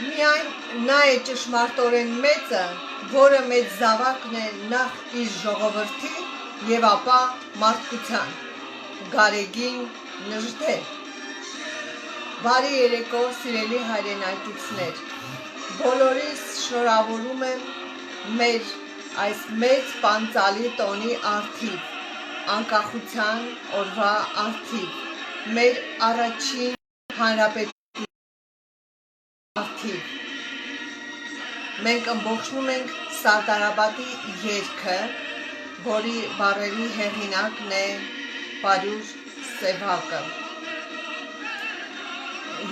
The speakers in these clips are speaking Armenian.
Միայն նա է ճշմարտորեն մեծը, որը մեծ զավակն է նախ իր ժողովրդի և ապա մարդկության։ Գարեգին Նժդե։ Բարի երեկո, սիրելի հայրենակիցներ, բոլորիս շնորհավորում եմ մեր այս մեծ պանծալի տոնի առթիվ, անկախության օրվա առթիվ, մեր առաջին հանրապետության առթիվ։ Մենք ըմբոշխնում ենք Սարդարապետի երգը, որի բառերի հեղինակն է Պարուր Սևակը,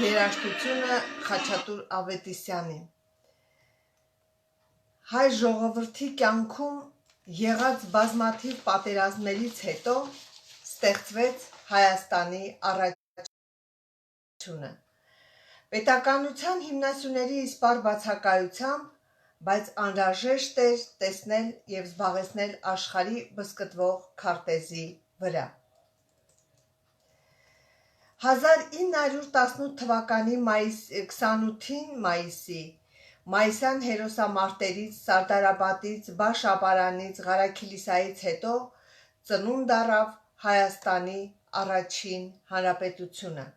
երաժշտությունը Խաչատուր Ավետիսյանի։ Հայ ժողովրդի կյանքում եղած բազմաթիվ պատերազմներից հետո ստեղծվեց Հայաստանի առաջնությունը։ Պետականության հիմնասյուների իսպառ բացակայությամբ, բայց անհրաժեշտ էր տեսնել և զբաղեցնել աշխարհի բզկտվող քարտեզի վրա։ 1918 թվականի 28 մայիսյան հերոսամարտերից, Սարդարապետից, Բաշ-Ապարանից, Ղարաքիլիսայից հետո ծնունդ առավ Հայաստանի առաջին հանրապետությունը։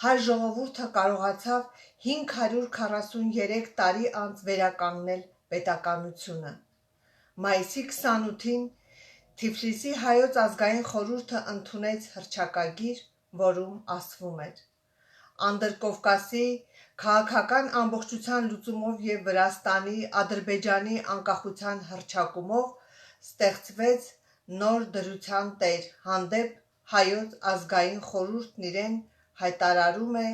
Հայ ժողովուրդը կարողացավ 543 տարի անց վերականգնել պետականությունը։ Մայիսի 28-ին Թիֆլիսի Հայոց ազգային խորհուրդը ընդունեց հռչակագիր, որում ասվում էր. Անդրկովկասի քաղաքական ամբողջության լուծումով և Վրաստանի, Ադրբեջանի անկախության հռչակումով ստեղծվեց նոր դրության տեր հանդեպ Հայոց ազգային խորհուրդն իրեն հայտարարում է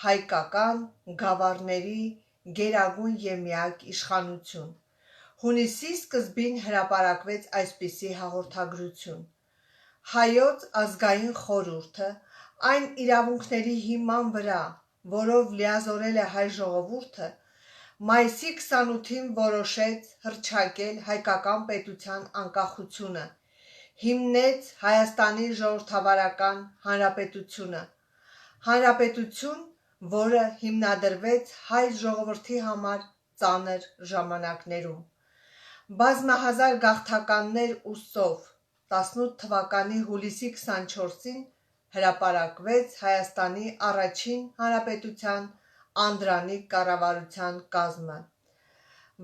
հայկական գավառների գերագույն և միակ իշխանություն։ Հունիսի սկզբին հրապարակվեց այսպիսի հաղորդագրություն. Հայոց ազգային խորհուրդը այն իրավունքների հիման վրա, որով լիազորել է հայ ժողովուրդը, մայիսի 28-ին որոշեց հռչակել հայկական պետության անկախությունը, հիմնեց Հայաստանի ժողովրդավարական հանրապետությունը, հանրապետություն, որը հիմնադրվեց հայ ժողովրդի համար ծանր ժամանակներում։ Բազմահազար գաղթականներ ու սով 18 թվականի հուլիսի 24-ին հրապարակվեց Հայաստանի առաջին հանրապետության անդրանիկ կառավարության կազմը։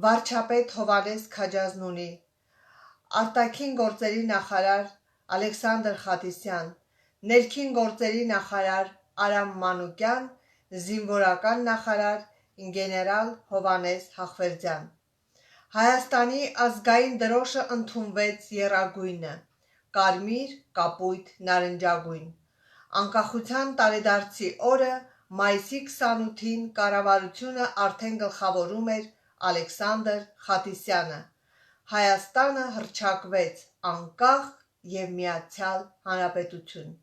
Վարչապետ Հովհաննես Քաջազնունի, արտաքին գործերի նախարար Ալեքսանդր Խատիսյան, ներքին գործերի նախարար Արամ Մանուկյան, զինվորական նախարար գեներալ Հովհաննես Հախվերդյան։ Հայաստանի ազգային դրոշը ընդունվեց եռագույնը՝ կարմիր, կապույտ, նարնջագույն։ Անկախության տարեդարձի օրը մայիսի 28-ին կառավարությունը արդեն գլխավորում էր Ալեքսանդր Խատիսյանը։ Հայաստանը հռչակվեց անկախ և միացյալ հանրապետություն։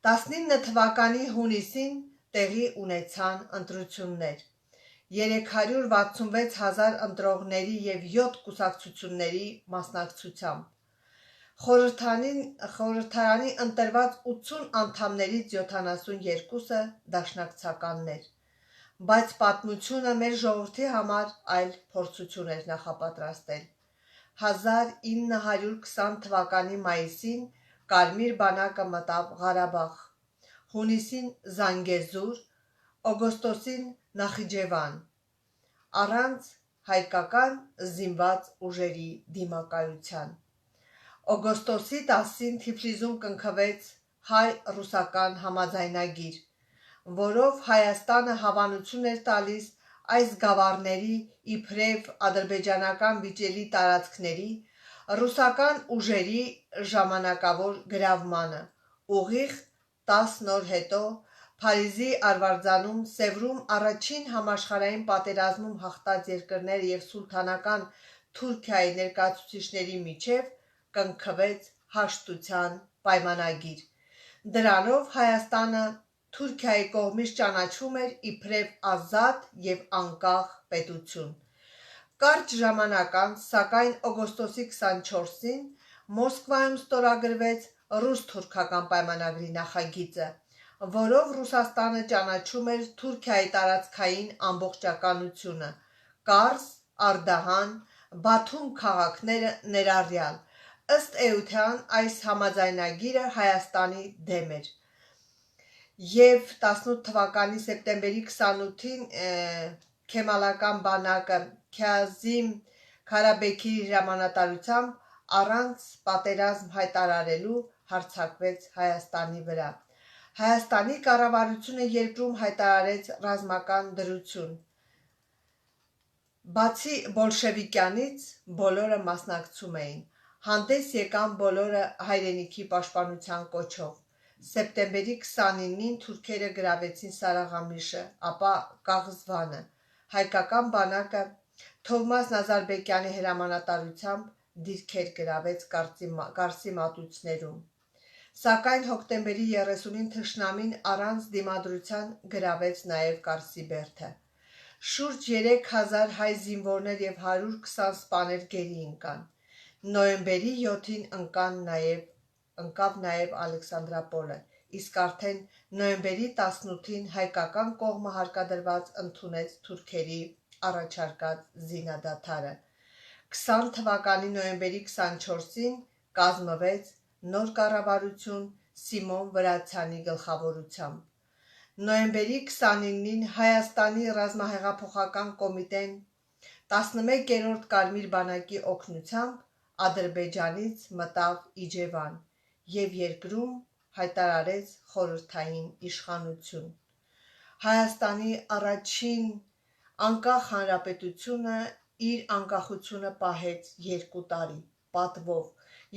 19 թվականի հունիսին տեղի ունեցան ընտրություններ 366 հազար ընտրողների և 7 կուսակցությունների մասնակցությամբ։ Խորհրդարանի ընտրված 80 անդամներից 72-ը դաշնակցականներ, բայց պատմությունը մեր ժողովրդի համար այլ փորձություն էր նախապատրաստել։ 1920 թվականի մայիսին Կարմիր բանակը մտավ Ղարաբաղ, հունիսին Զանգեզուր, օգոստոսին Նախիջևան, առանց հայկական զինված ուժերի դիմակայության։ Օգոստոսի 10-ին Թիֆլիսում կնքվեց հայ-ռուսական համաձայնագիր, որով Հայաստանը հավանություն էր տալիս այս գավառների իբրև ադրբեջանական վիճելի տարածքների ռուսական ուժերի ժամանակավոր գրավմանը։ Ուղիղ 10 օր հետո Փարիզի Արվարձանում Սևրում առաջին համաշխարհային պատերազմում հաղթած երկրներ և սուլթանական Թուրքիայի ներկայացուցիչների միջև կնքվեց հաշտության պայմանագիր։ Դրանով Հայաստանը Թուրքիայի կողմից ճանաչվում էր իբրև ազատ և անկախ պետություն։ Կարճ ժամանակ անց, սակայն օգոստոսի 24-ին Մոսկվայում ստորագրվեց ռուս-թուրքական պայմանագրի նախագիծը, որով Ռուսաստանը ճանաչում էր Թուրքիայի տարածքային ամբողջականությունը, Կարս, Արդահան, Բաթում քաղաքները ներառյալ։ Ըստ էության այս համաձայնագիրը Հայաստանի դեմ էր։ Եվ 18 թվականի սեպտեմբերի 28-ին Քեմալական բանակը Քազիմ Քարաբեքիի հրամանատարությամբ առանց պատերազմ հայտարարելու հարձակվեց Հայաստանի վրա։ Հայաստանի կառավարությունը երկրում հայտարարեց ռազմական դրություն։ Բացի բոլշևիկյանից բոլորը մասնակցում էին։ Հանդես եկան բոլորը հայրենիքի պաշտպանության կոչով։ Սեպտեմբերի 29-ին թուրքերը գրավեցին Սարաղամիշը, ապա Կաղզվանը։ Հայկական բանակը Թովմաս Նազարբեկյանի հրամանատարությամբ դիրքեր գրավեց Կարսի մատույցներում։ Սակայն հոկտեմբերի 30-ին թշնամին առանց դիմադրության գրավեց նաև Կարսիբերդը։ Շուրջ 3000 հայ զինվորներ և 120 սպաներ գերի ընկան։ Նոյեմբերի 7-ին ընկավ նաև Ալեքսանդրապոլը, իսկ արդեն նոյեմբերի 18-ին հայկական կողմը հարկադրված ընդունեց թուրքերի առաջարկած զինադադարը։ 20 թվականի նոյեմբերի 24-ին կազմվեց նոր կառավարություն Սիմոն Վրացյանի գլխավորությամբ։ Նոյեմբերի 29-ին Հայաստանի ռազմահեղափոխական կոմիտեն 11-րդ Կարմիր բանակի օգնությամբ Ադրբեջանից մտավ Իջևան և երկրում հայտարարեց խորհրդային իշխանություն։ Հայաստանի առաջին անկախ հանրապետությունը իր անկախությունը պահեց 2 տարի պատվով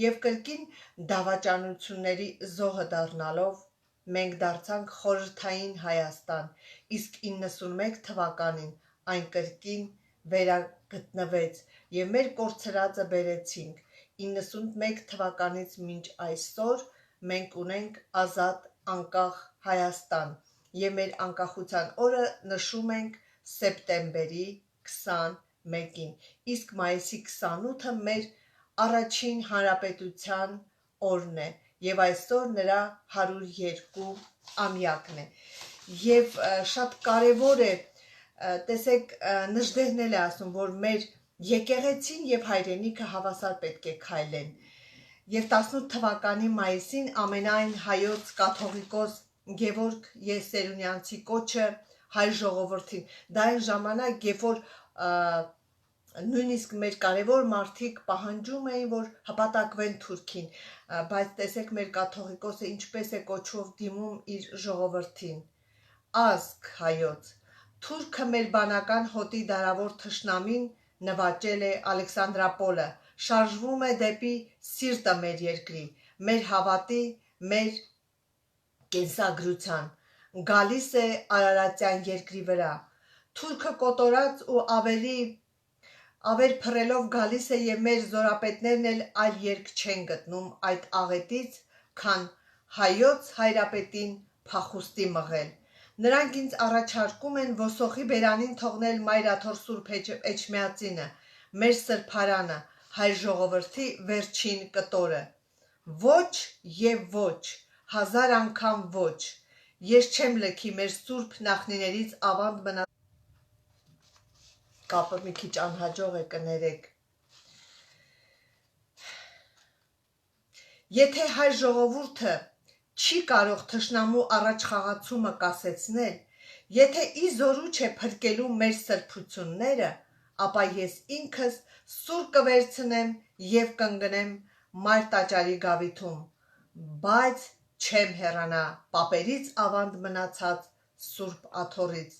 և կրկին դավաճանությունների զոհը դառնալով մենք դարձանք խորհրդային Հայաստան, իսկ 91 թվականին այն կրկին վերագտնվեց և մեր կորցրածը բերեցինք։ 91 թվականից մինչ այսօր մենք ունենք ազատ անկախ Հայաստան և մեր անկախության օրը նշում ենք սեպտեմբերի 21-ին, իսկ մայիսի 28-ը մեր առաջին հանրապետության օրն է և այսօր նրա 102-ամյակն է։ Եվ շատ կարևոր է, տեսեք, Նժդեհն էլ է ասում, որ մեր եկեղեցին և հայրենիքը հավասար պետք է քայլեն։ Եվ 18 թվականի մայիսին ամենայն հայոց կաթողիկոս Գևորգ Եսերունյանցի կոչը հայ ժողովրդին, դա այն ժամանակ, երբ որ նույնիսկ մեր կարևոր մարդիկ պահանջում էին, որ հպատակվեն Թուրքին, բայց տեսեք մեր կաթողիկոսը ինչպես է կոչով դիմում իր ժողովրդին։ Ազգ հայոց, թուրքը մեր բանական հոտի դարավոր թշնամին նվաճել է Ալեքսանդրապոլը, շարժվում է դեպի սիրտը մեր երկրի, մեր հավատի, մեր կենսագրության, գալիս է Արարատյան երկրի վրա։ Թուրքը կոտորած ու ավեր փռելով գալիս է և մեր զորապետներն էլ այլ երկ չեն գտնում այդ աղետից, քան հայոց հայրապետին փախուստի մղել։ Նրանք ինձ առաջարկում են ոսոխի բերանին թողնել Մայրաթոր Սուրբ Էջմիածինը, մեր սրբարանը, հայ ժողովրդի վերջին կտորը։ Ոչ և ոչ, 1000 անգամ ոչ, ես չեմ լքի մեր սուրբ նախնիներից ավանդ մնաց։ Կապը մի քիչ անհաջող է, կներեք։ Եթե հայ ժողովուրդը չի կարող թշնամու առաջխաղացումը կասեցնել, եթե ի զորու չէ փրկելու մեր սրբությունները, ապա ես ինքս սուր կվերցնեմ և կընկնեմ Մայր տաճարի գավիթում, բայց չեմ հեռանա պապերից ավանդ մնացած Սուրբ Աթոռից,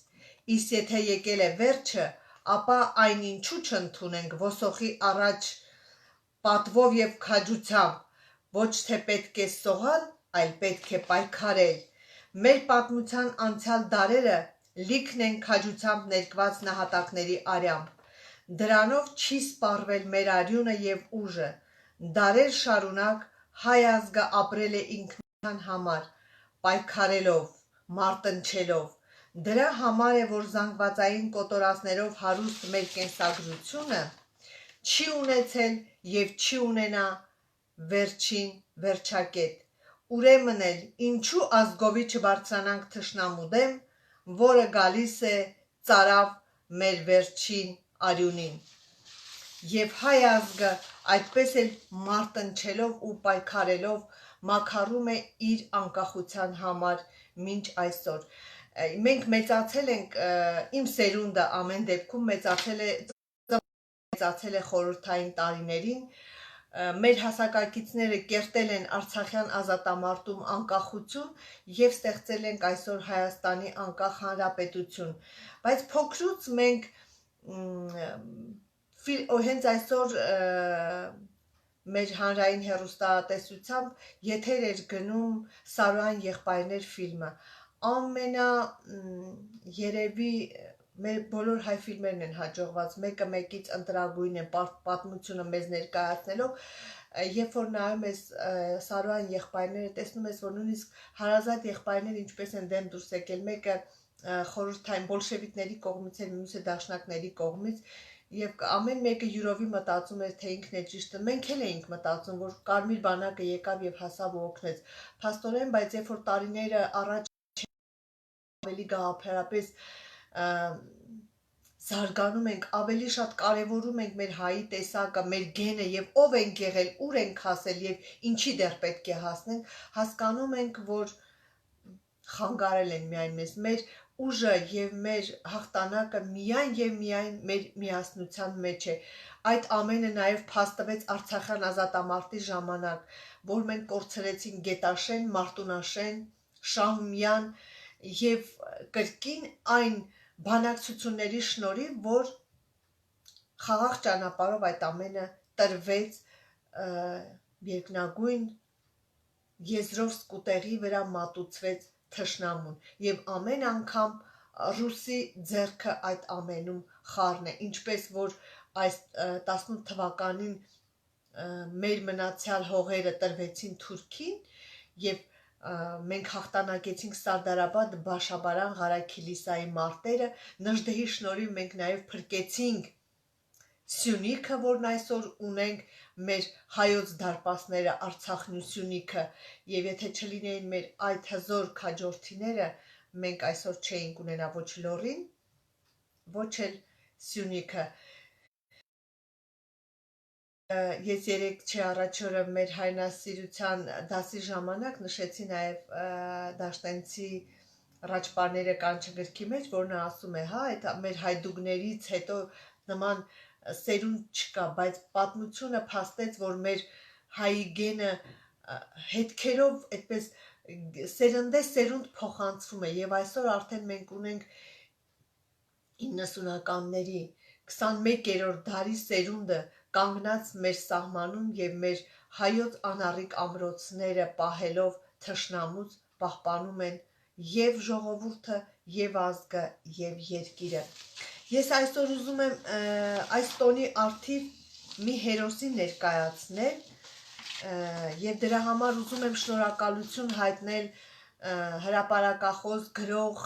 իսկ եթե եկել է վերջը, ապա այն ինչու չընդունենք ոսոխի առաջ պատվով և քաջությամբ, ոչ թե պետք է սողալ, այլ պետք է պայքարել։ Մեր պատմության անցյալ դարերը լիքն են քաջությամբ ներկված նահատակների արյամբ։ Դրանով չի սպառվել մեր արյունը և ուժը։ Դարեր շարունակ հայ ազգը ապրել է ինքնության համար, պայքարելով, մարտնչելով։ Դրա համար է, որ զանգվածային կոտորածներով հարուստ մեր կենսագրությունը չի ունեցել և չի ունենա վերջին վերջակետ։ ուրեմն էլ ինչու ազգովի չբարձրանանք թշնամու դեմ, որը գալիս է ծարավ մեր վերջին արյունին։ Եվ հայ ազգը այդպես էլ մարտնչելով ու պայքարելով մաքարում է իր անկախության համար մինչ այսօր։ Մենք մեծացել ենք, իմ սերունդը ամեն դեպքում մեծացել է խորհրդային տարիներին, մեր հասակակիցները կերտել են Արցախյան ազատամարտում անկախություն եւ ստեղծել ենք այսօր Հայաստանի անկախ հանրապետություն, բայց փոքրուց մենք հենց այսօր մեր հանրային հեռուստատեսությամբ եթեր էր գնում Սարոյան եղբայրներ ֆիլմը, երևի մեր բոլոր հայ ֆիլմերն են հաջողված, մեկը մեկից ընտրագույն են պատմությունը մեզ ներկայացնելով, երբ որ նայում ես Սարոյան եղբայրները, տեսնում ես, որ նույնիսկ հարազատ եղբայրները ինչպես են դեմ դուրս եկել, մեկը խորհրդային բոլշևիկների կողմից էր, մյուսը դաշնակների կողմից, եւ ամեն մեկը յուրովի մտածում էր, թե ինքն է ճիշտը, մենք էլ էինք մտածում, որ Կարմիր բանակը եկավ եւ հասավ ու օգնեց, փաստորեն, բայց երբ որ տարիները առաջ ավելի գաղափարապես զարգանում ենք, ավելի շատ կարևորում ենք մեր հայի տեսակը, մեր գենը եւ ով ենք եղել, ուր ենք հասել եւ ինչի դեռ պետք է հասնենք, հասկանում ենք, որ խանգարել են միայն մեզ, մեր ուժը եւ մեր հաղթանակը միայն եւ միայն մեր միասնության մեջ է։ Այդ ամենը նաեւ փաստվեց Արցախյան ազատամարտի ժամանակ, որ մենք կորցրեցինք Գետաշեն, Մարտունաշեն, Շահումյան եւ կրկին այն բանակցությունների շնորհիվ, որ խաղաղ ճանապարհով այդ ամենը տրվեց երկնագույն եզրով սկուտերի վրա մատուցվեց թշնամուն եւ ամեն անգամ ռուսի ձեռքը այդ ամենում խառն է, ինչպես որ այս 18 թվականին մեր մնացյալ հողերը տրվեցին Թուրքին եւ մենք հաղթանակեցինք Սարդարաբադ, Բաշաբարան, Ղարաքիլիսայի մարտերը, Նժդեհի շնորհիվ մենք նաեւ փրկեցինք Սյունիքը, որն այսօր ունենք մեր հայոց դարպասները, Արցախն ու Սյունիքը, եւ եթե չլինեին մեր այդ հզոր քաջորդիները, մենք այսօր չէինք ունենա ոչ Լոռին, ոչ էլ Սյունիքը։ Ես երեք չէ առաջ օրը մեր հայրենասիրության դասի ժամանակ նշեցի նաեւ Դաշտենցի ռաճպարները կանչը գրքի մեջ, որն ասում է, հա, այդ մեր հայդուկներից հետո նման սերունդ չկա, բայց պատմությունը փաստեց, որ մեր հայի գենը հետքերով այդպես սերունդ փոխանցվում է եւ այսօր արդեն մենք ունենք 90-ականների 21-րդ դարի սերունդը կանգնած մեր սահմանում եւ մեր հայոց անառիկ ամրոցները պահելով թշնամուց պահպանում են եւ ժողովուրդը, եւ ազգը, եւ երկիրը։ Ես այսօր ուզում եմ այս տոնի առթիվ մի հերոսի ներկայացնել եւ դրա համար ուզում եմ շնորհակալություն հայտնել հրապարակախոս, գրող,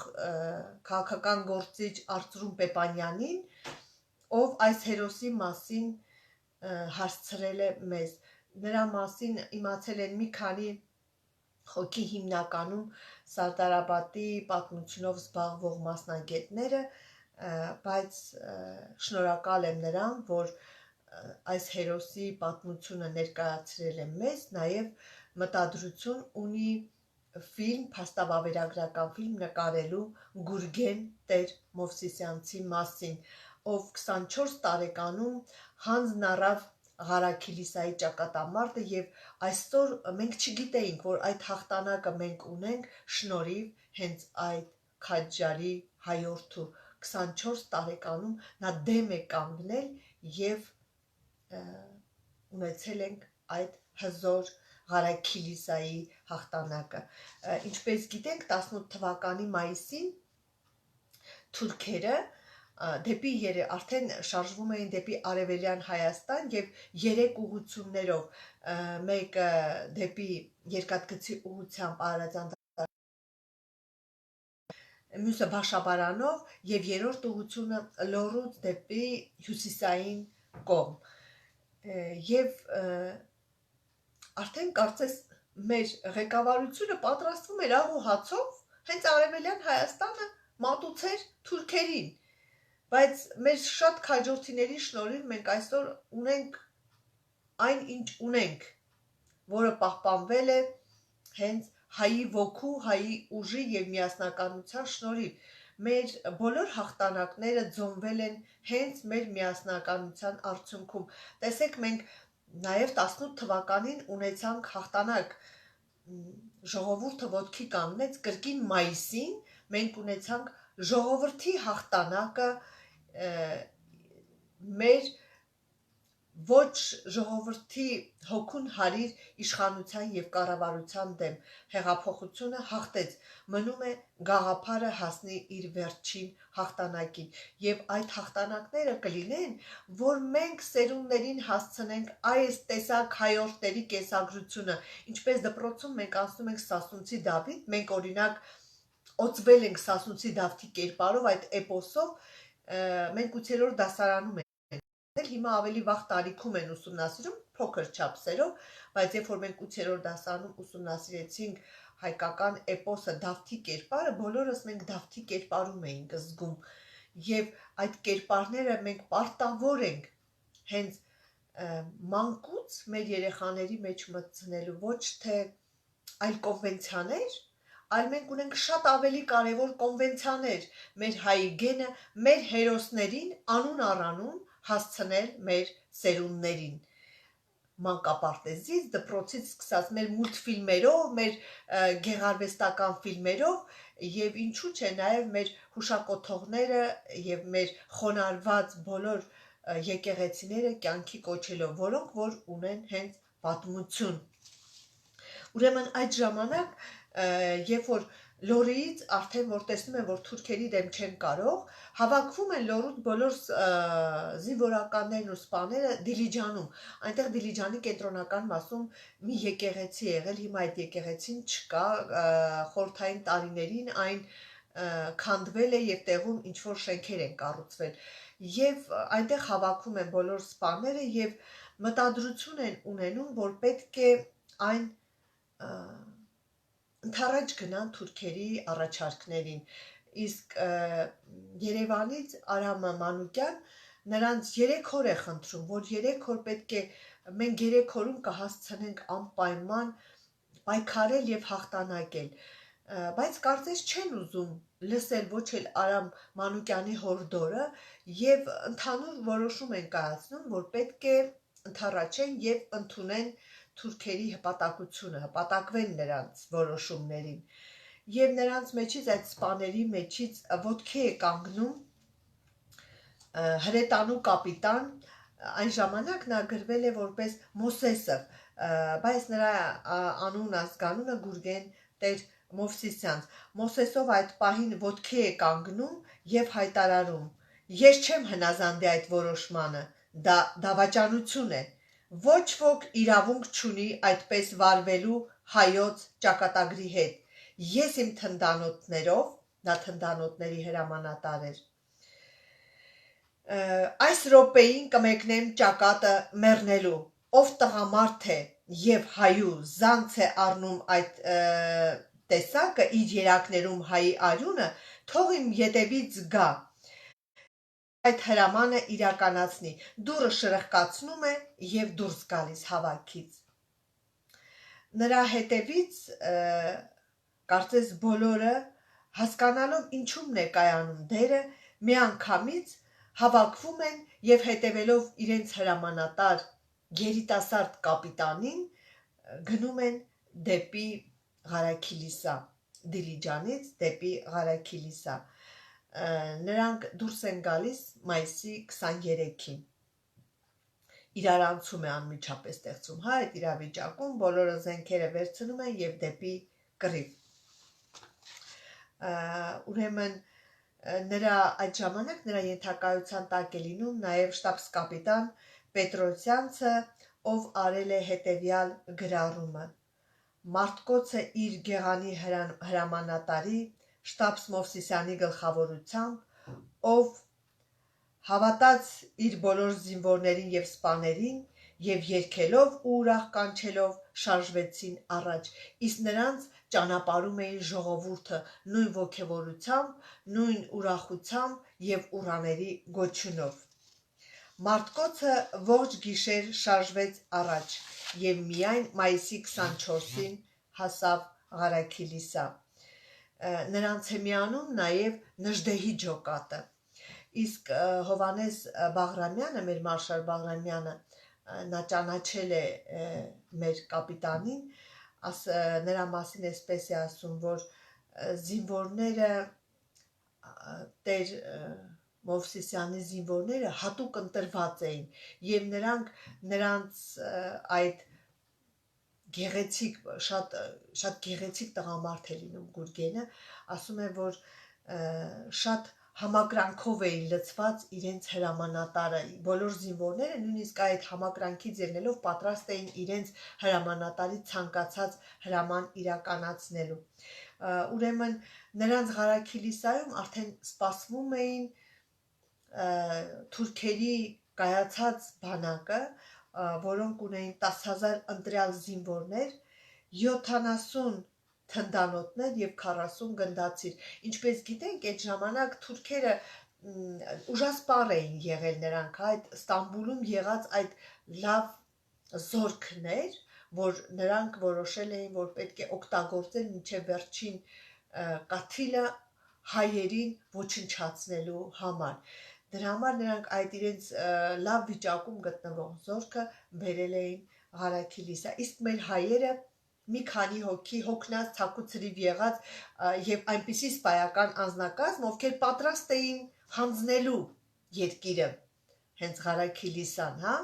քաղաքական գործիչ Արծրուն Պեպանյանին, ով այս հերոսի մասին հասցրել է մեզ։ Նրա մասին իմացել են մի քանի հոգի, հիմնականում Սարդարաբադի պատմությունով զբաղվող մասնագետները, բայց շնորհակալ եմ նրան, որ այս հերոսի պատմությունը ներկայացրել է մեզ, նաև մտադրություն ունի ֆիլմ, փաստավավերագրական ֆիլմ նկարելու Գուրգեն Տեր Մովսիսյանցի մասին, ով 24 տարեկանում հանձն առավ Ղարաքիլիսայի ճակատամարտը եւ այսօր մենք չգիտեինք, որ այդ հաղթանակը մենք ունենք շնորհիվ հենց այդ քաջարի հայորդու 24 տարեկանում նա դեմ է կանգնել եւ ունեցել ենք այդ հզոր Ղարաքիլիսայի հաղթանակը։ Ինչպես գիտենք, 18 թվականի մայիսին թուրքերը արդեն շարժվում էին դեպի Արևելյան Հայաստան եւ 3 ուղություններով, մեկը դեպի Երկաթգծի ուղությամբ Արարատյան, մյուսը Բաշաբարանով եւ երրորդ ուղությունը Լոռուց դեպի հյուսիսային կողմ։ Եվ արդեն կարծես մեր ղեկավարությունը պատրաստվում էր աղ ու հացով հենց Արևելյան Հայաստանը մատուցեր թուրքերին, բայց մեր շատ քաջորդիների շնորհիվ մենք այսօր ունենք այն, ինչ ունենք, որը պահպանվել է հենց հայի ոգու, հայի ուժի եւ միասնականության շնորհիվ։ Մեր բոլոր հաղթանակները ձոնվել են հենց մեր միասնականության արդյունքում։ Տեսեք, մենք նաև 18 թվականին ունեցանք հաղթանակ, ժողովուրդը ոտքի կանգնեց, կրկին մայիսին մենք ունեցանք ժողովրդի հաղթանակը մեր ոչ ժողովրդի հոգուն հարիր իշխանության եւ կառավարության դեմ հեղափոխությունը հաղթեց, մնում է գաղափարը հասնի իր վերջին հաղթանակին եւ այդ հաղթանակները կլինեն, որ մենք սերունդներին հասցնենք այս տեսակ հայորդների կեսագրությունը, ինչպես դպրոցում մենք ասում ենք Սասունցի Դավիթ, մենք օրինակ օծվել ենք Սասունցի Դավթի կերպարով, այդ էպոսով, մենք 8-րդ դասարանում հիմա ավելի վաղ տարիքում են ուսումնասիրում փոքր չափսերով, բայց երբ որ մենք 8-րդ դասարանում ուսումնասիրեցինք հայկական էպոսը Դավթի կերպարը, բոլորս մենք Դավթի կերպարում էինք զգում եւ այդ կերպարները մենք պարտավոր ենք հենց մանկուց մեր երեխաների մեջ մտցնելու, ոչ թե այլ կոնվենցիաներ, այլ մենք ունենք շատ ավելի կարևոր կոնվենցիաներ մեր հայի գենը, մեր հերոսներին անուն առանուն հասցնել մեր սերունդներին մանկապարտեզից, դպրոցից սկսած մեր մուլտֆիլմերով, մեր գեղարվեստական ֆիլմերով եւ ինչու՞ չէ նաեւ մեր հուշակոթողները եւ մեր խոնարհված բոլոր եկեղեցիները կյանքի կոչելով, որոնք որ ունեն հենց պատմություն։ Ուրեմն այդ ժամանակ, երբ որ լորիից արդեն որ տեսնում են, որ թուրքերի դեմ չեն կարող, հավաքվում են լորուտ բոլոր զինվորականներն ու սպաները Դիլիջանում։ Այնտեղ Դիլիջանի կենտրոնական մասում մի եկեղեցի եղել, հիմա այդ եկեղեցին չկա, խորհրդային տարիներին այն քանդվել է եւ տեղում ինչ որ շենքեր են կառուցվել։ Եվ այնտեղ հավաքվում են բոլոր սպաները եւ մտադրություն են ունենում, որ պետք է այն ընդառաջ գնան թուրքերի առաջարկներին, իսկ Երևանից Արամ Մանուկյան նրանց 3 օր է խնդրում, որ 3 օր պետք է մենք 3 օրում կհասցնենք անպայման պայքարել եւ հաղթանակել, բայց կարծես չեն ուզում լսել ոչ էլ Արամ Մանուկյանի հորդորը եւ ընդհանուր որոշում են կայացնում, որ պետք է ընդառաջեն եւ ընդունեն թուրքերի հպատակությունը, հպատակվեն նրանց որոշումներին եւ նրանց մեջից այդ սպաների մեջից ոտքի է կանգնում հրետանու կապիտան, այն ժամանակ նա գրվել է որպես Մոսեսը, բայց նրա անուն ազգանունը Գուրգեն Տեր Մովսիսյան։ Մոսեսով այդ պահին ոտքի է կանգնում եւ հայտարարում. Ես չեմ հնազանդի այդ որոշմանը, դա դավաճանություն է։ Ոչ ոք իրավունք չունի այդպես վարվելու հայոց ճակատագրի հետ։ Ես իմ թնդանոթներով, նա թնդանոթների հրամանատար էր, այս րոպեին կմեկնեմ ճակատը մեռնելու, ով տղամարդ է եւ հայու զանց է առնում այդ տեսակը իր երակներում հայի արյունը, թող իմ ետևից գա, այդ հրամանը իրականացնի, դուրը շրխկացնում է եւ դուրս գալիս հավաքից։ Նրա հետևից կարծես բոլորը հասկանալով ինչում է կայանում դերը, միանգամից հավաքվում են եւ հետևելով իրենց հրամանատար երիտասարդ կապիտանին գնում են դեպի Ղարաքիլիսա, Դիլիջանից դեպի Ղարաքիլիսա։ Նրանք դուրս են գալիս մայիսի 23-ին։ Իրարանցում է անմիջապես ստեղծում, այդ իրավիճակում բոլորը զենքերը վերցնում են եւ դեպի կռիվ։ Ուրեմն նրա այդ ժամանակ նրա ենթակայության տակ է լինում նաեւ շտաբս-կապիտան Պետրոսյանցը, ով արել է հետեւյալ գրառումը. Մարտկոցը իր գեղանի հրամանատարի շտաբս Մովսիսյանի գլխավորությամբ, ով հավատաց իր բոլոր զինվորներին եւ սպաներին եւ երգելով ու ուրախ կանչելով շարժվեցին առաջ, իսկ նրանց ճանապարհում էին ժողովուրդը նույն ոգևորությամբ, նույն ուրախությամբ եւ ուռաների գոչյունով։ Մարտկոցը ողջ գիշեր շարժվեց առաջ եւ միայն մայիսի 24-ին հասավ Ղարաքիլիսա։ Նրանց է միանում նաև Նժդեհի ջոկատը։ Իսկ Հովհաննես Բաղրամյանը, մեր մարշալ Բաղրամյանը, նա ճանաչել է մեր կապիտանին, նրա մասին էսպես է ասում, որ զինվորները Տեր Մովսիսյանի զինվորները հատուկ ընտրված էին եւ նրանց այդ գեղեցիկ, շատ գեղեցիկ տղամարդ է լինում Գուրգենը, ասում է, որ շատ համակրանքով էին լցված իրենց հրամանատարը, բոլոր զինվորները նույնիսկ այդ համակրանքից ելնելով պատրաստ էին իրենց հրամանատարի ցանկացած հրաման իրականացնելու։ Ուրեմն նրանց Ղարաքիլիսայում արդեն սպասվում էին թուրքերի կայացած բանակը, որոնք ունեին 10,000 ընտրյալ զինվորներ, 70 թնդանոթներ եւ 40 գնդացիր։ Ինչպես գիտենք, այդ ժամանակ թուրքերը ուժասպառ էին եղել նրանք, այդ Ստամբուլում եղած այդ լավ զորքներ, որ նրանք որոշել էին, որ պետք է օգտագործեն մինչև վերջին կաթիլը հայերին ոչնչացնելու համար։ Դրա համար նրանք այդ իրենց լավ վիճակում գտնվող զորքը բերել էին Ղարաքիլիսա, իսկ մեր հայերը մի քանի հոգի հոգնած, ցակուցրիվ եղած եւ այնպիսի սպայական անձնակազմ, ովքեր պատրաստ էին հանձնելու երկիրը, հենց Ղարաքիլիսան, հա,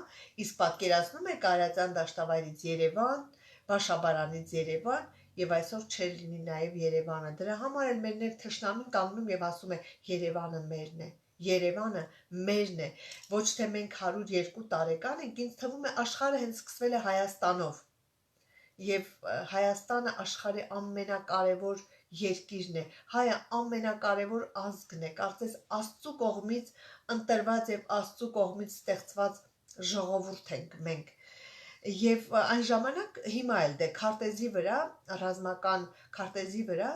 իսկ պատկերացնում եք Արարատյան դաշտավայրից Երևան, Բաշաբարանից Երևան եւ այսօր չէր լինի նաեւ Երևանը։ Դրա համար էլ մերներ թշնամին կանգնում եւ ասում է Երևանը մերն է։ Երևանը մերն է, ոչ թե մենք 102 տարեկան ենք, ինձ թվում է աշխարհը հենց սկսվել է Հայաստանով, եւ Հայաստանը աշխարհի ամենակարևոր երկիրն է, հայը ամենակարևոր ազգն է, կարծես Աստծո կողմից ընտրված եւ Աստծո կողմից ստեղծված ժողովուրդ ենք մենք։ Եվ այն ժամանակ հիմա էլ դե քարտեզի վրա, ռազմական քարտեզի վրա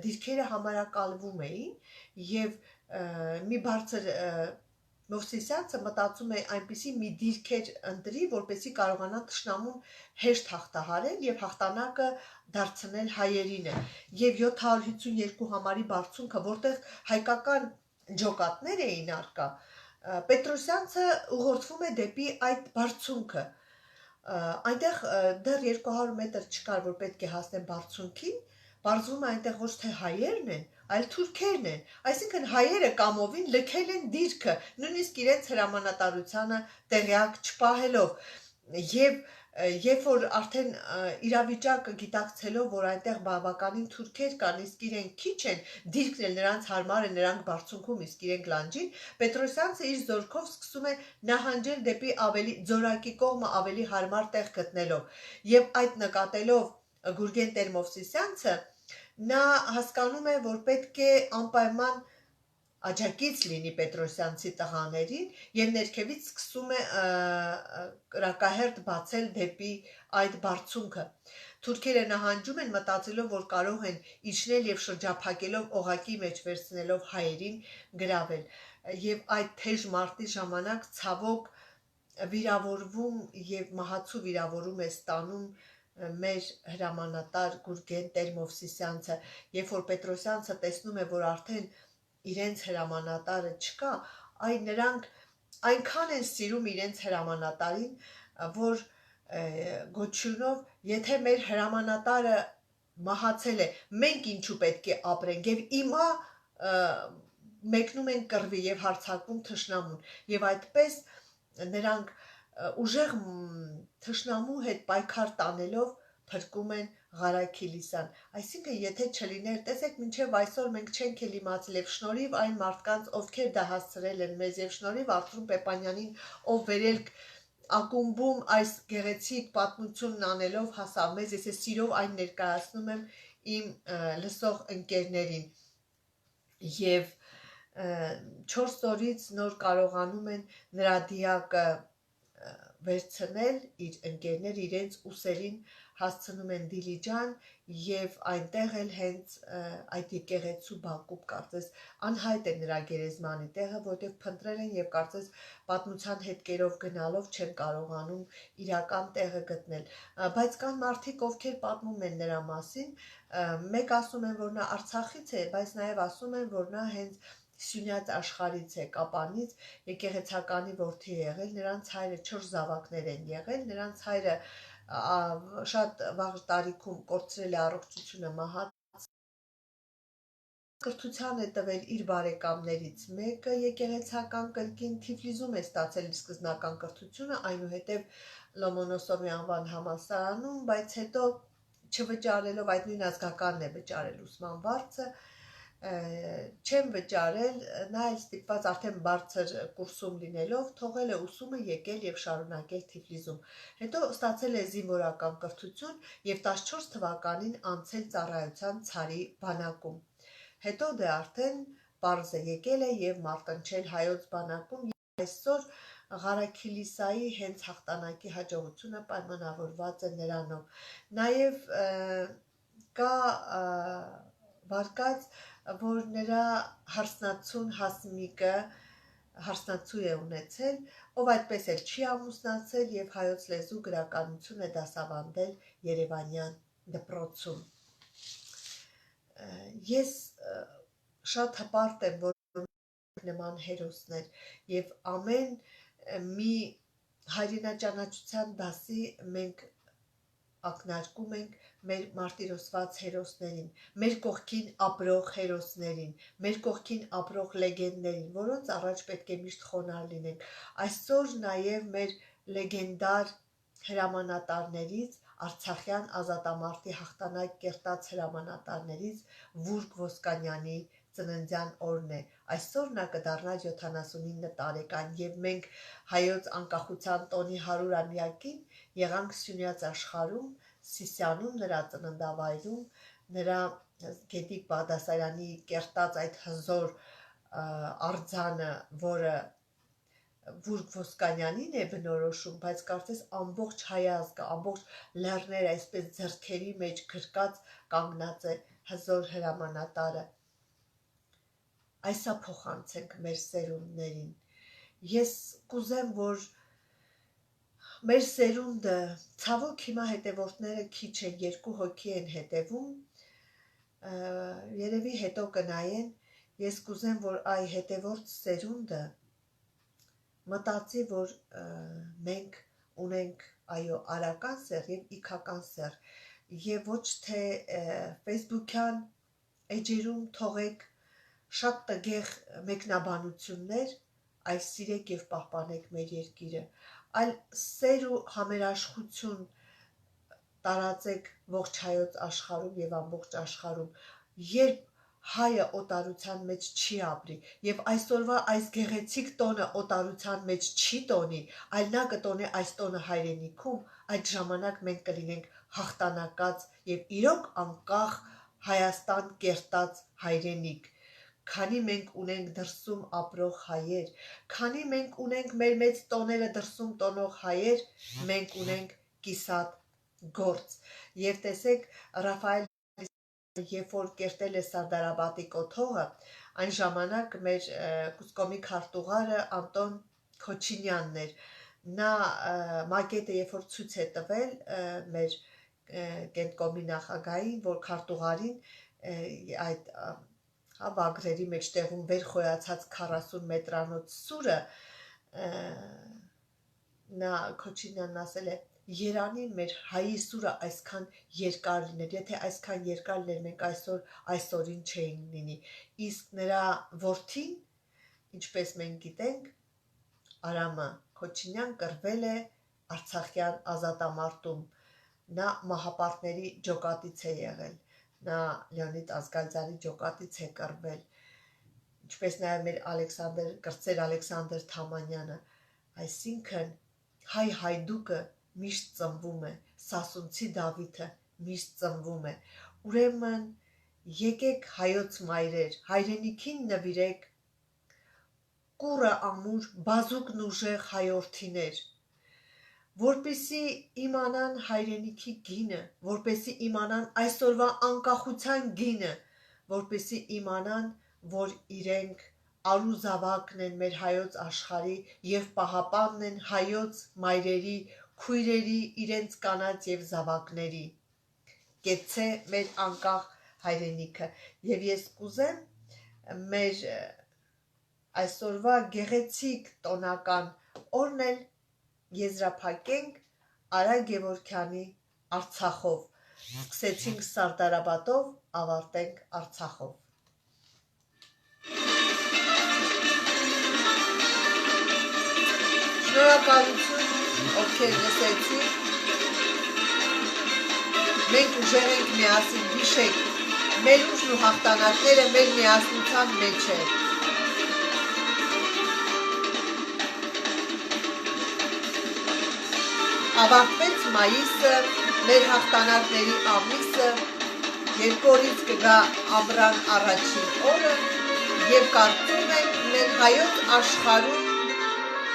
դիրքերը համարակալվում էին եւ մի բարձր Մովսիսյանը մտածում է այնպիսի մի դիրքեր ընտրի, որպեսզի կարողանա թշնամուն հեշտ հաղթահարել եւ հաղթանակը դարձնել հայերինը։ Եվ 752 համարի բարձունքը, որտեղ հայկական ջոկատներ էին արկա, Պետրոսյանցը ուղղորդվում է դեպի այդ բարձունքը։ Այնտեղ դեռ 200 մետր չկար, որ պետք է հասնեն բարձունքին, բարձվում է այնտեղ ոչ թե հայերն են, այլ թուրքերն են, այսինքն հայերը կամովին լքել են դիրքը, նույնիսկ իրենց հրամանատարությանը տեղյակ չպահելով, եւ երբ որ արդեն իրավիճակը գիտակցելով, որ այնտեղ բավականին թուրքեր կան, իսկ իրենք քիչ են, դիրքն էլ նրանց հարմար է, նրանք բարձունքում, իսկ իրենք լանջին, Պետրոսյանցը իր զորքով սկսում է նահանջել դեպի ավելի ձորակի կողմը ավելի հարմար տեղ գտնելով, եւ այդ նկատելով Գուրգեն Տեր Մովսիսյանցը նա հասկանում է, որ պետք է անպայման աջակից լինի Պետրոսյանցի տղաներին եւ ներքևից սկսում է կրակահերթ բացել դեպի այդ բարձունքը։ Թուրքերը նահանջում են մտածելով, որ կարող են իջնել եւ շրջափակելով օղակի մեջ վերցնելով հայերին գրավել։ Եվ այդ թեժ մարտի ժամանակ ցավոք վիրավորվում եւ մահացու վիրավորում է ստանում մեր հրամանատար Գուրգեն Տեր Մովսիսյանցը, երբ որ Պետրոսյանցը տեսնում է, որ արդեն իրենց հրամանատարը չկա, այն նրանք այնքան են սիրում իրենց հրամանատարին, որ գոչյունով, եթե մեր հրամանատարը մահացել է, մենք ինչու պետք է ապրենք եւ իմա մեկնում են կռվի եւ հարձակվում թշնամուն եւ այդպես նրանք ուժեղ թշնամու հետ պայքար տանելով փրկում են Ղարաքիլիսան, այսինքն եթե չլիներ, տեսեք, մինչև այսօր մենք չենք էլ իմացել եւ շնորհիվ այն մարդկանց, ովքեր դա հասցրել են մեզ եւ շնորհիվ Արթուր Պեպանյանին, ով վերելք ակումբում այս գեղեցիկ պատմությունն անելով հասավ մեզ, ես սիրով այն ներկայացնում եմ իմ լսող ընկերներին եւ 4 օրից նոր կարողանում են նրա դիակը վերցնել իր ընկերներ իրենց ուսերին հասցնում են Դիլիջան եւ այնտեղ էլ հենց այդ եկեղեցու Բակում կարծես անհայտ է նրա գերեզմանի տեղը, որտեղ փնտրել են եւ կարծես պատմության հետքերով գնալով չեն կարողանում իրական տեղը գտնել, բայց կան մարդիկ, ովքեր պատմում են նրա մասին, մեկ ասում են, որ նա Արցախից է, բայց նաեւ ասում են, որ նա հենց Սյունյաց աշխարհից է, Կապանից, եկեղեցականի որդի է եղել, նրանց հայրը 4 զավակներ են եղել, նրանց հայրը շատ վաղ տարիքում կորցրել է առողջությունը, մահացել, կրթության է տվել իր բարեկամներից մեկը, եկեղեցական կրկին Թիֆլիզում է ստացել իր սկզբնական կրթությունը, այնուհետև Լոմոնոսովի անվան համալսարանում, բայց հետո չվճարելով այդ նույն ազգականն է վճարել ուսման վարձը, չեմ վճարել, նա էլ ստիպված արդեն բարձր կուրսում լինելով, թողել է ուսումը, եկել եւ շարունակել Թիֆլիզում։ Հետո ստացել է զինվորական կրթություն եւ 14 թվականին անցել ծառայության ցարի բանակում։ Հետո դե արդեն պարզ է եկել է եւ մարտնչել հայոց բանակում եւ այսօր Ղարաքիլիսայի հենց հաղթանակի հաջողությունը պայմանավորված է նրանով։ Նաեւ կա վարկած, որ նրա հարսնացուն Հասմիկը հարսնացու է ունեցել, ով այդպես էլ չի ամուսնացել եւ հայոց լեզու գրականություն է դասավանդել Երևանյան դպրոցում։ Ես շատ հպարտ եմ, որ նման հերոսներ եւ ամեն մի հայրենաճանաչության դասի մենք ակնարկում ենք մեր մարտիրոսված հերոսներին, մեր կողքին ապրող հերոսներին, մեր կողքին ապրող լեգենդներին, որոնց առաջ պետք է միշտ խոնարհ լինենք։ Այսօր նաև մեր լեգենդար հրամանատարներից, Արցախյան ազատամարտի հաղթանակ կերտած հրամանատարներից Վուրկ Ոսկանյանի ծննդյան օրն է։ Այսօր նա կդառնա 79 տարեկան եւ մենք հայոց անկախության տոնի 100-ամյակին եղանք Սյունյաց աշխարհում, Սիսիանում նրա ծննդավայրում, նրա Գետիկ Բաղդասարյանի կերտած այդ հզոր արձանը, որը Վուրկ Ոսկանյանին է բնորոշում, բայց կարծես ամբողջ հայազգը, ամբողջ լեռները այսպես ձեռքերի մեջ գրկած կանգնած է հզոր հրամանատարը։ Այսա փոխանցենք մեր սերունդներին։ Ես կուզեմ, որ մեր սերունդը, ցավոք հիմա հետևորդները քիչ են, 2 հոգի են հետևում, երևի հետո կնայեն, ես կուզեմ, որ այ հետևորդ սերունդը մտածի, որ մենք ունենք այո արական սեր եւ իքական սեր եւ ոչ թե Facebook-յան էջերում թողեք շատ տգեղ մեկնաբանություններ, այլ սիրեք եւ պահպանեք մեր երկիրը, այլ սեր ու համերաշխություն տարածեք ողջ հայոց աշխարհում եւ ամբողջ աշխարհում, երբ հայը օտարության մեջ չի ապրի եւ այսօրվա այս գեղեցիկ տոնը օտարության մեջ չի տոնի, այլ նա կտոնի այս տոնը հայրենիքում, այդ ժամանակ մենք կլինենք հաղթանակած եւ իրոք անկախ Հայաստան կերտած հայրենիք, քանի մենք ունենք դրսում ապրող հայեր, քանի մենք ունենք մեր մեծ տոները դրսում տոնող հայեր, մենք ունենք կիսատ գործ։ Եվ տեսեք, Ռաֆայել երբ որ կերտել է Սարդարաբադի կոթողը, այն ժամանակ մեր Կուսկոմի քարտուղարը Անտոն Քոչինյանն էր։ Նա մակետը երբ որ ցույց է տվել մեր Կենտկոմի նախագահին, որ քարտուղարին այդ վագրերի մեջտեղում վեր խոյացած 40 մետրանոց սուրը, նա Քոչինյանն ասել է. Երանի մեր հայի սուրը այսքան երկար լիներ, եթե այսքան երկար լիներ, մենք այսօրին չէին լինի, իսկ նրա որդին, ինչպես մենք գիտենք, Արամը Քոչինյան կռվել է Արցախյան ազատամարտում, նա մահապարտների ջոկատից է եղել, նա Լեոնիդ Ազգալձյանի ջոկատից է կռվել, ինչպես նաև մեր կրտսեր Ալեքսանդր Թամանյանը, այսինքն հայ հայդուկը միշտ ծնվում է, Սասունցի Դավիթը միշտ ծնվում է, ուրեմն եկեք հայոց մայրեր, հայրենիքին նվիրեք կուռը ամուր, բազուկն ուժեղ հայորդիներ, որպեսզի իմանան հայրենիքի գինը, որպեսզի իմանան այսօրվա անկախության գինը, որպեսզի իմանան, որ իրենք արուզավակն են մեր հայոց աշխարհի եւ պահապանն են հայոց մայրերի, քույրերի, իրենց կանանց եւ զավակների։ Կեցցե մեր անկախ հայրենիքը։ Եվ ես կուզեմ մեր այսօրվա գեղեցիկ տոնական օրն էլ եզրափակենք Արա Գևորգյանի Արցախով։ Սկսեցինք Սարդարապատով, ավարտենք Արցախով։ Շնորհակալություն, ովքեր լսեցին։ Մենք ուժեղ ենք միասին, հիշեք, մեր ուժն ու հաղթանակները մեր միասնության մեջ է։ Ավարտվեց մայիսը, մեր հաղթանակների ամիսը, երկու օրից կգա ամռան առաջին օրը եւ կարծում ենք մեր հայոց աշխարհում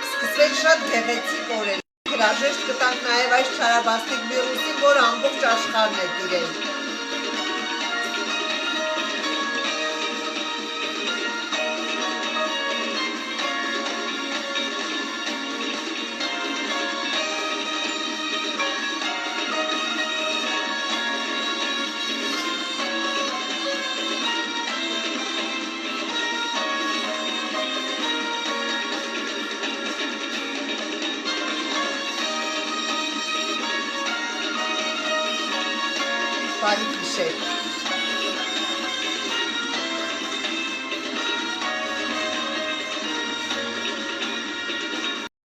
սկսվեց շատ գեղեցիկ օրեր։ Հրաժեշտ կտանք նաեւ այս չարաբաստիկ վիրուսին, որ ամբողջ աշխարհն է տիրել։ Բարի գիշեր։